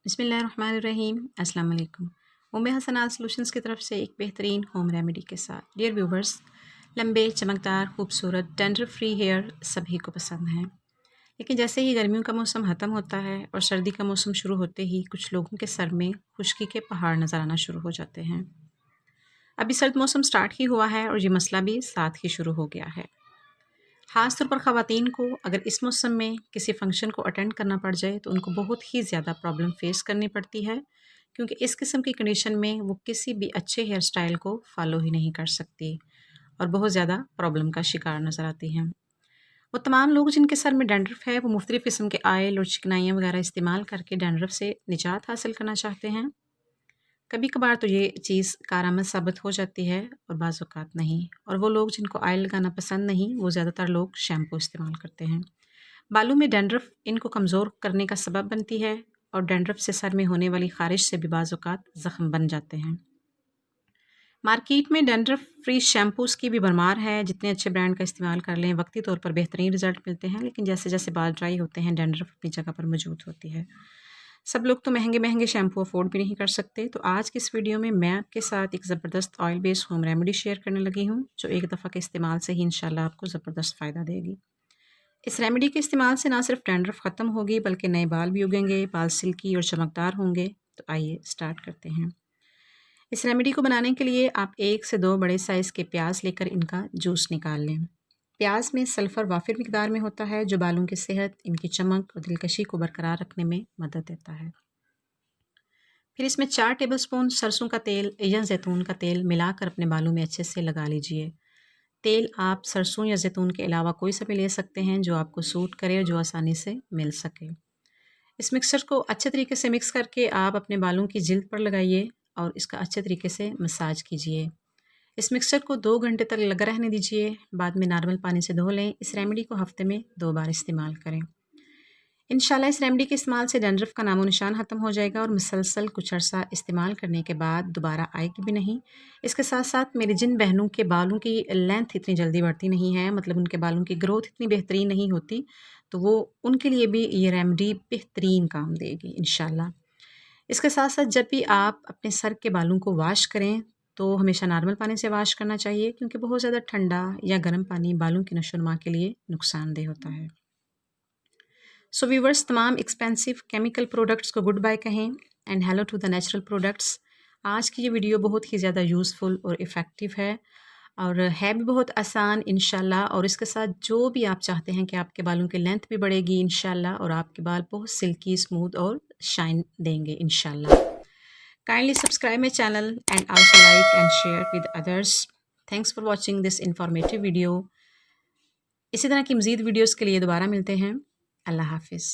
बिस्मिल्लाहिर्रहमानिर्रहीम अस्सलाम वालेकुम। उम्मे हसनात सॉल्यूशंस की तरफ से एक बेहतरीन होम रेमेडी के साथ। डियर व्यूवर्स, लंबे चमकदार खूबसूरत डैंड्रफ फ्री हेयर सभी को पसंद हैं, लेकिन जैसे ही गर्मियों का मौसम ख़त्म होता है और सर्दी का मौसम शुरू होते ही कुछ लोगों के सर में खुश्की के पहाड़ नज़र आना शुरू हो जाते हैं। अभी सर्द मौसम स्टार्ट ही हुआ है और ये मसला भी साथ ही शुरू हो गया है। ख़ास तौर पर ख़वातीन को अगर इस मौसम में किसी फ़ंक्शन को अटेंड करना पड़ जाए तो उनको बहुत ही ज़्यादा प्रॉब्लम फ़ेस करनी पड़ती है, क्योंकि इस किस्म की कंडीशन में वो किसी भी अच्छे हेयर स्टाइल को फ़ॉलो ही नहीं कर सकती और बहुत ज़्यादा प्रॉब्लम का शिकार नज़र आती हैं। वो तमाम लोग जिनके सर में डैंड्रफ है वो मुख्तलिफ़ किस्म के ऑयल और चिकनाइयाँ वगैरह इस्तेमाल करके डैंड्रफ से निजात हासिल करना चाहते हैं। कभी कभार तो ये चीज़ कारआमद साबित हो जाती है और बाज़ औक़ात नहीं, और वो लोग जिनको ऑयल लगाना पसंद नहीं वो ज़्यादातर लोग शैम्पू इस्तेमाल करते हैं। बालों में डैंड्रफ इनको कमज़ोर करने का सबब बनती है और डैंड्रफ से सर में होने वाली ख़ारिश से भी बाज़ औक़ात ज़ख्म बन जाते हैं। मार्केट में डैंड्रफ फ्री शैम्पूज़ की भी भरमार है, जितने अच्छे ब्रांड का इस्तेमाल कर लें वक्ती तौर पर बेहतरीन रिज़ल्ट मिलते हैं, लेकिन जैसे जैसे बाल ड्राई होते हैं डैंड्रफ अपनी जगह पर मौजूद होती है। सब लोग तो महंगे महंगे शैम्पू अफोर्ड भी नहीं कर सकते, तो आज की इस वीडियो में मैं आपके साथ एक ज़बरदस्त oil based home remedy share करने लगी हूँ, जो एक दफ़ा के इस्तेमाल से ही इंशाल्लाह आपको ज़बरदस्त फ़ायदा देगी। इस रेमेडी के इस्तेमाल से ना सिर्फ डैंड्रफ ख़त्म होगी बल्कि नए बाल भी उगेंगे, बाल सिल्की और चमकदार होंगे। तो आइए स्टार्ट करते हैं। इस रेमेडी को बनाने के लिए आप 1 से 2 बड़े साइज़ के प्याज लेकर इनका जूस निकाल लें। प्याज में सल्फ़र वाफिर मिकदार में होता है, जो बालों की सेहत, इनकी चमक और दिलकशी को बरकरार रखने में मदद देता है। फिर इसमें 4 टेबलस्पून सरसों का तेल या जैतून का तेल मिलाकर अपने बालों में अच्छे से लगा लीजिए। तेल आप सरसों या जैतून के अलावा कोई सा भी ले सकते हैं जो आपको सूट करे और जो आसानी से मिल सके। इस मिक्सचर को अच्छे तरीके से मिक्स करके आप अपने बालों की जिल्द पर लगाइए और इसका अच्छे तरीके से मसाज कीजिए। इस मिक्सचर को 2 घंटे तक लगा रहने दीजिए, बाद में नॉर्मल पानी से धो लें। इस रेमेडी को हफ्ते में 2 बार इस्तेमाल करें। इंशाल्लाह इस रेमेडी के इस्तेमाल से डैंड्रफ का नामो निशान ख़त्म हो जाएगा और मुसलसल कुछ अर्सा इस्तेमाल करने के बाद दोबारा आएगी भी नहीं। इसके साथ साथ मेरी जिन बहनों के बालों की लेंथ इतनी जल्दी बढ़ती नहीं है, मतलब उनके बालों की ग्रोथ इतनी बेहतरीन नहीं होती, तो वो उनके लिए भी ये रेमेडी बेहतरीन काम देगी इंशाल्लाह। इसके साथ साथ जब भी आप अपने सर के बालों को वॉश करें तो हमेशा नॉर्मल पानी से वॉश करना चाहिए, क्योंकि बहुत ज़्यादा ठंडा या गर्म पानी बालों की नशोनुमा के लिए नुकसानदेह होता है। सो व्यूवर्स, तमाम एक्सपेंसिव केमिकल प्रोडक्ट्स को गुड बाय कहें and hello to the natural products. आज की ये वीडियो बहुत ही ज़्यादा यूज़फुल और इफ़ेक्टिव है और है भी बहुत आसान इंशाल्लाह। और इसके साथ जो भी आप चाहते हैं कि आपके बालों की लेंथ भी बढ़ेगी इंशाल्लाह और आपके बाल बहुत सिल्की, स्मूथ और शाइन देंगे इंशाल्लाह। Kindly subscribe my channel and also like and share with others. Thanks for watching this informative video. इसी तरह की मज़ीद वीडियोज़ के लिए दोबारा मिलते हैं। अल्लाह हाफिज़।